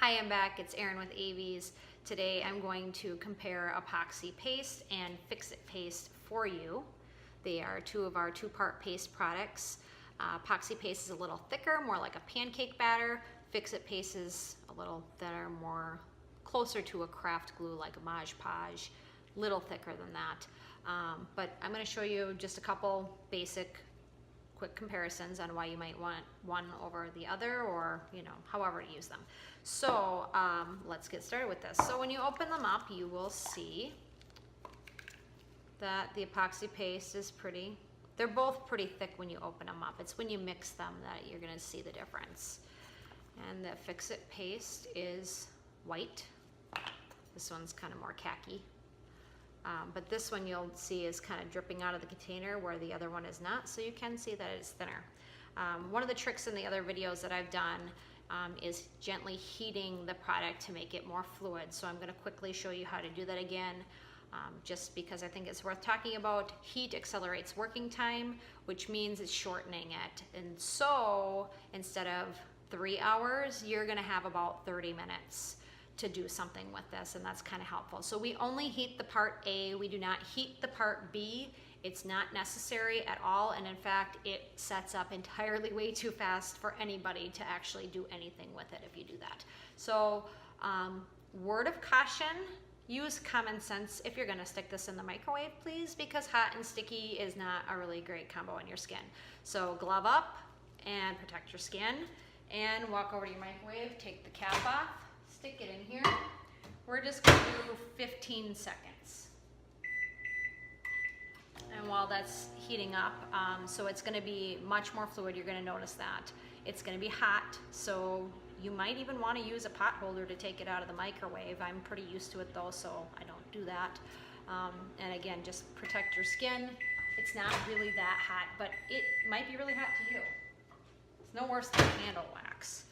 Hi, I'm back. It's Erin with Aves. Today I'm going to compare Apoxie Paste and FIXIT Paste for you. They are two of our two-part paste products. Apoxie Paste is a little thicker, more like a pancake batter. FIXIT Paste is a little thinner, more closer to a craft glue like a Mod Podge, little thicker than that. But I'm going to show you just a couple basic quick comparisons on why you might want one over the other, or however to use them. So let's get started with this. So when you open them up, you will see that the epoxy paste is they're both pretty thick when you open them up. It's when you mix them that you're going to see the difference. And the FIXIT paste is white. This one's kind of more khaki. But this one you'll see is kind of dripping out of the container where the other one is not, so you can see that it's thinner. One of the tricks in the other videos that I've done is gently heating the product to make it more fluid. So I'm going to quickly show you how to do that again, just because I think it's worth talking about. Heat accelerates working time, which means it's shortening it. And so instead of 3 hours, you're going to have about 30 minutes to do something with this, and that's kind of helpful. So we only heat the part A, we do not heat the part B. It's not necessary at all, and in fact it sets up entirely way too fast for anybody to actually do anything with it if you do that. So word of caution, use common sense if you're going to stick this in the microwave, please, because hot and sticky is not a really great combo on your skin. So glove up and protect your skin, and walk over to your microwave, take the cap off, stick it in here. We're just going to do 15 seconds. And while that's heating up, so it's going to be much more fluid, you're going to notice that. It's going to be hot, so you might even want to use a pot holder to take it out of the microwave. I'm pretty used to it though, so I don't do that. And again, just protect your skin. It's not really that hot, but it might be really hot to you. It's no worse than candle wax.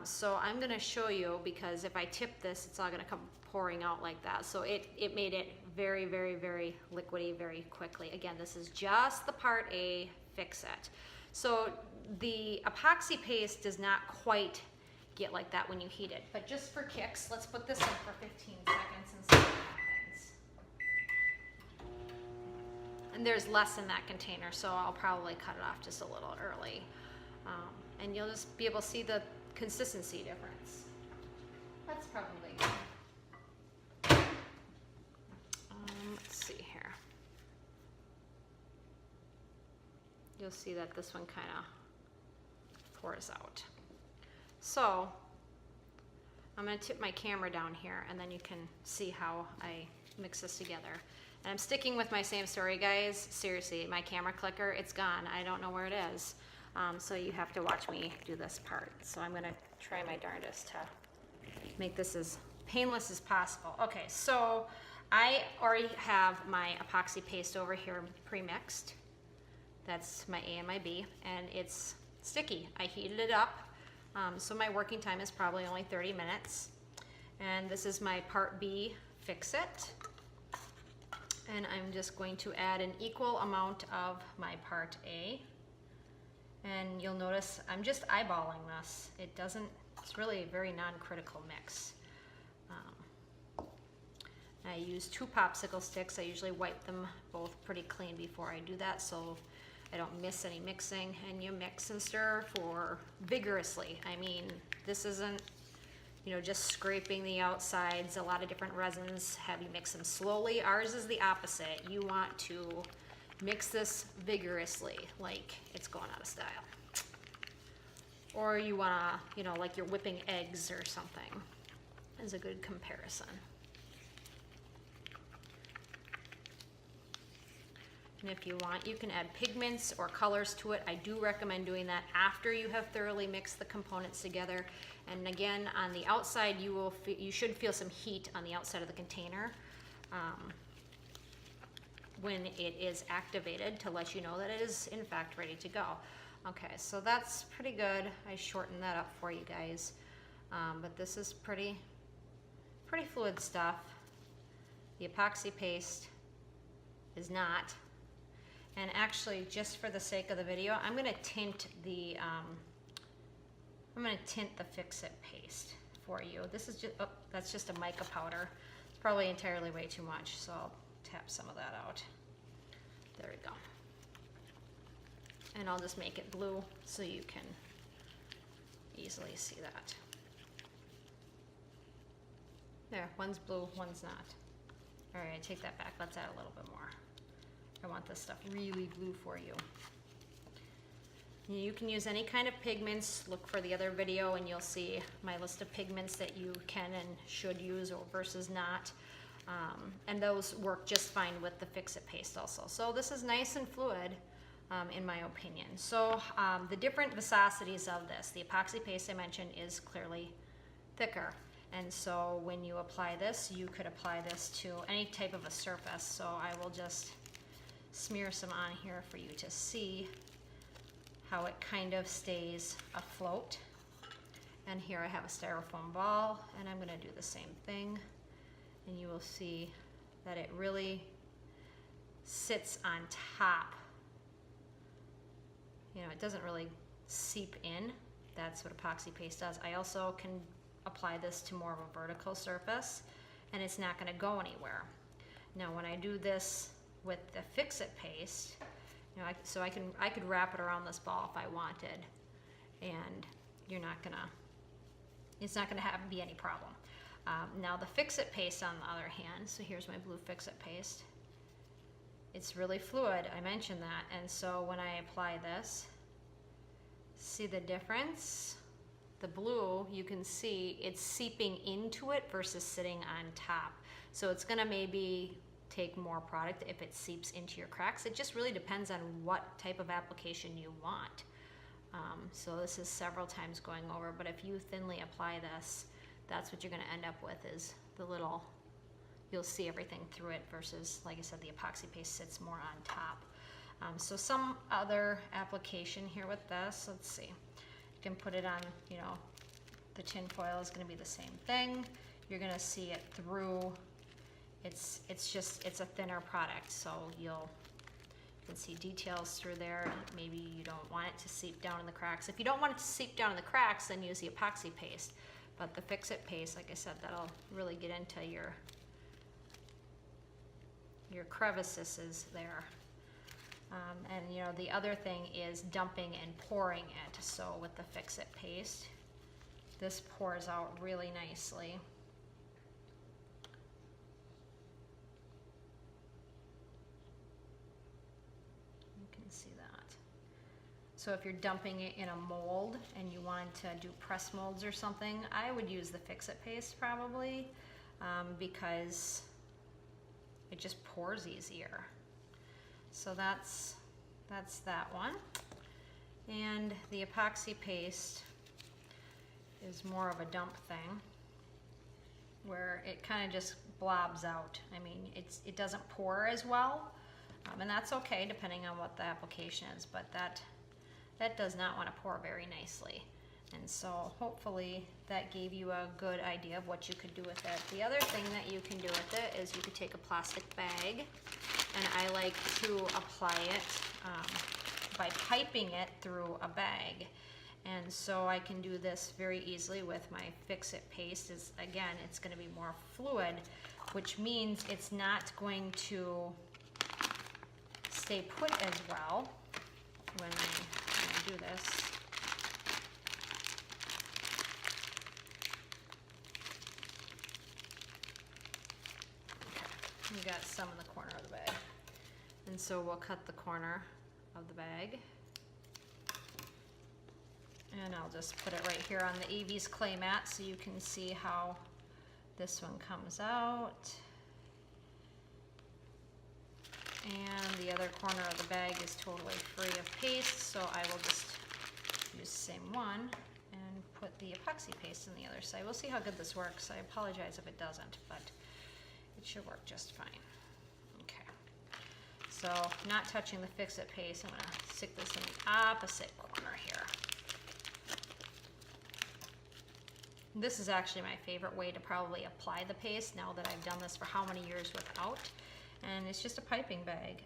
So I'm going to show you, because if I tip this, it's all going to come pouring out like that. So it made it very, very, very liquidy very quickly. Again, this is just the part A FIXIT. So the epoxy paste does not quite get like that when you heat it. But just for kicks, let's put this in for 15 seconds and see what happens. And there's less in that container, so I'll probably cut it off just a little early. And you'll just be able to see the consistency difference. That's probably good. Let's see here. You'll see that this one kind of pours out. So I'm going to tip my camera down here, and then you can see how I mix this together. And I'm sticking with my same story, guys. Seriously, my camera clicker, it's gone. I don't know where it is. So you have to watch me do this part. So I'm going to try my darndest to make this as painless as possible. Okay, so I already have my epoxy paste over here pre-mixed. That's my A and my B, and it's sticky. I heated it up, so my working time is probably only 30 minutes. And this is my part B FIXIT. And I'm just going to add an equal amount of my part A. And you'll notice I'm just eyeballing this. It's really a very non-critical mix. I use 2 popsicle sticks. I usually wipe them both pretty clean before I do that, so I don't miss any mixing. And you mix and stir for vigorously. I mean, this isn't, just scraping the outsides. A lot of different resins have you mix them slowly. Ours is the opposite. You want to mix this vigorously, like it's going out of style. Or you want to, like you're whipping eggs or something, is a good comparison. And if you want, you can add pigments or colors to it. I do recommend doing that after you have thoroughly mixed the components together. And again, on the outside, you should feel some heat on the outside of the container when it is activated, to let you know that it is in fact ready to go. Okay, so that's pretty good. I shortened that up for you guys, but this is pretty fluid stuff. The epoxy paste is not. And actually, just for the sake of the video, I'm going to tint the FIXIT paste for you. This is just, oh, that's just a mica powder. It's probably entirely way too much, so I'll tap some of that out. There we go. And I'll just make it blue so you can easily see that. There, one's blue, one's not. All right, I take that back. Let's add a little bit more. I want this stuff really blue for you. You can use any kind of pigments. Look for the other video and you'll see my list of pigments that you can and should use or versus not. And those work just fine with the Fix-It paste also. So this is nice and fluid in my opinion. So the different viscosities of this, the epoxy paste I mentioned is clearly thicker. And so when you apply this, you could apply this to any type of a surface. So I will just smear some on here for you to see how it kind of stays afloat. And here I have a styrofoam ball, and I'm gonna do the same thing. And you will see that it really sits on top. You know, it doesn't really seep in. That's what epoxy paste does. I also can apply this to more of a vertical surface, and it's not gonna go anywhere. Now, when I do this with the Fix-It paste, you know, I could wrap it around this ball if I wanted, and it's not gonna be any problem. Now the Fix-It paste on the other hand, so here's my blue Fix-It paste. It's really fluid, I mentioned that, and so when I apply this, see the difference? The blue, you can see it's seeping into it versus sitting on top. So it's gonna maybe take more product if it seeps into your cracks. It just really depends on what type of application you want. So this is several times going over, but if you thinly apply this, that's what you're gonna end up with is the little, you'll see everything through it versus, like I said, the epoxy paste sits more on top. So some other application here with this, let's see. You can put it on, you know, the tin foil is gonna be the same thing. You're gonna see it through. It's a thinner product, so you can see details through there. Maybe you don't want it to seep down in the cracks. If you don't want it to seep down in the cracks, then use the epoxy paste. But the Fix-It paste, like I said, that'll really get into your crevices there. And you know, the other thing is dumping and pouring it. So with the Fix-It paste, this pours out really nicely. See that. So if you're dumping it in a mold and you wanted to do press molds or something, I would use the Fix-It paste probably because it just pours easier. So that's that one. And the epoxy paste is more of a dump thing where it kind of just blobs out. I mean, it doesn't pour as well. And that's okay depending on what the application is, but that does not want to pour very nicely. And so hopefully that gave you a good idea of what you could do with it. The other thing that you can do with it is you could take a plastic bag, and I like to apply it by piping it through a bag. And so I can do this very easily with my Fix-It paste. Again, it's going to be more fluid, which means it's not going to stay put as well when I do this. Okay, we got some in the corner of the bag. And so we'll cut the corner of the bag. And I'll just put it right here on the Aves clay mat so you can see how this one comes out. And the other corner of the bag is totally free of paste, so I will just use the same one and put the epoxy paste on the other side. We'll see how good this works. I apologize if it doesn't, but it should work just fine. Okay, so not touching the Fix-It paste, I'm gonna stick this in the opposite corner here. This is actually my favorite way to probably apply the paste now that I've done this for how many years without. And it's just a piping bag.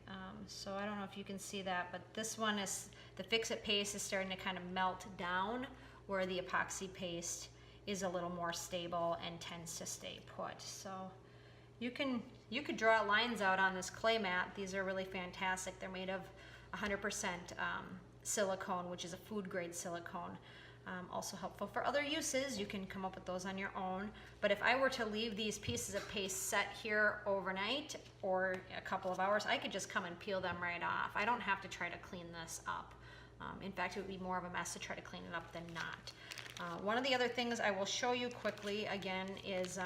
So I don't know if you can see that, but this one is, the Fix-It paste is starting to kind of melt down where the epoxy paste is a little more stable and tends to stay put. So you could draw lines out on this clay mat. These are really fantastic. They're made of 100% silicone, which is a food grade silicone. Also helpful for other uses. You can come up with those on your own. But if I were to leave these pieces of paste set here overnight or a couple of hours, I could just come and peel them right off. I don't have to try to clean this up. In fact, it would be more of a mess to try to clean it up than not. One of the other things I will show you quickly again is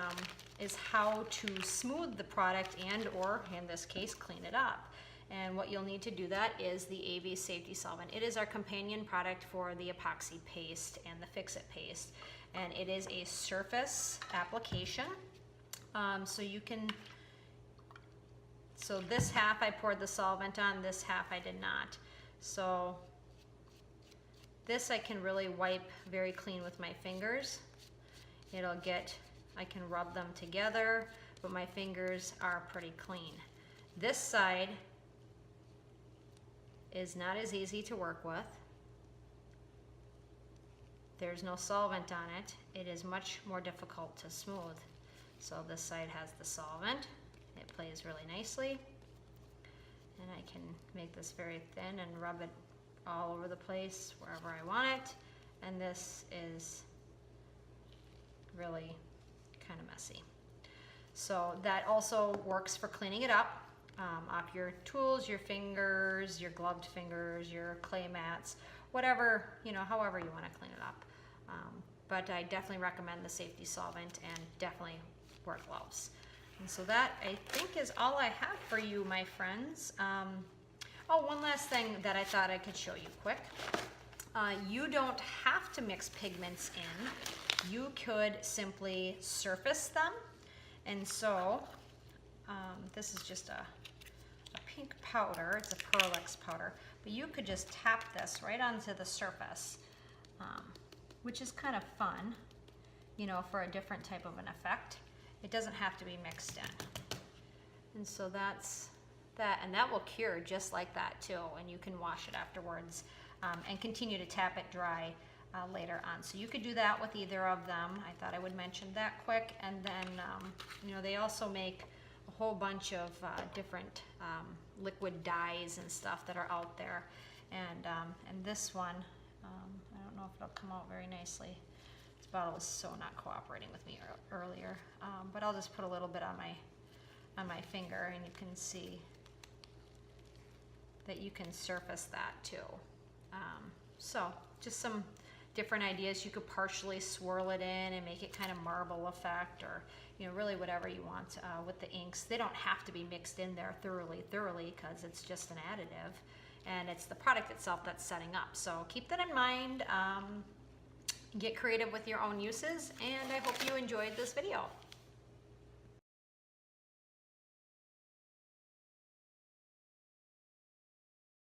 how to smooth the product and or in this case clean it up. And what you'll need to do that is the Aves Safety Solvent. It is our companion product for the epoxy paste and the FIXIT paste. And it is a surface application. So this half I poured the solvent on, this half I did not. So this I can really wipe very clean with my fingers. I can rub them together, but my fingers are pretty clean. This side is not as easy to work with. There's no solvent on it. It is much more difficult to smooth. So this side has the solvent. It plays really nicely. And I can make this very thin and rub it all over the place wherever I want it. And this is really kind of messy. So that also works for cleaning it up. Off your tools, your fingers, your gloved fingers, your clay mats, whatever, however you want to clean it up. But I definitely recommend the safety solvent and definitely wear gloves. And so that, I think, is all I have for you, my friends. Oh, one last thing that I thought I could show you quick. You don't have to mix pigments in. You could simply surface them. And so this is just a pink powder. It's a Pearlix powder. But you could just tap this right onto the surface, which is kind of fun, for a different type of an effect. It doesn't have to be mixed in. And so that's that. And that will cure just like that too. And you can wash it afterwards and continue to tap it dry later on. So you could do that with either of them. I thought I would mention that quick. And then, they also make a whole bunch of different liquid dyes and stuff that are out there. And this one, I don't know if it'll come out very nicely. This bottle was so not cooperating with me earlier. But I'll just put a little bit on my finger, and you can see that you can surface that too. So just some different ideas. You could partially swirl it in and make it kind of marble effect, or really whatever you want with the inks. They don't have to be mixed in there thoroughly because it's just an additive, and it's the product itself that's setting up. So keep that in mind. Get creative with your own uses, and I hope you enjoyed this video.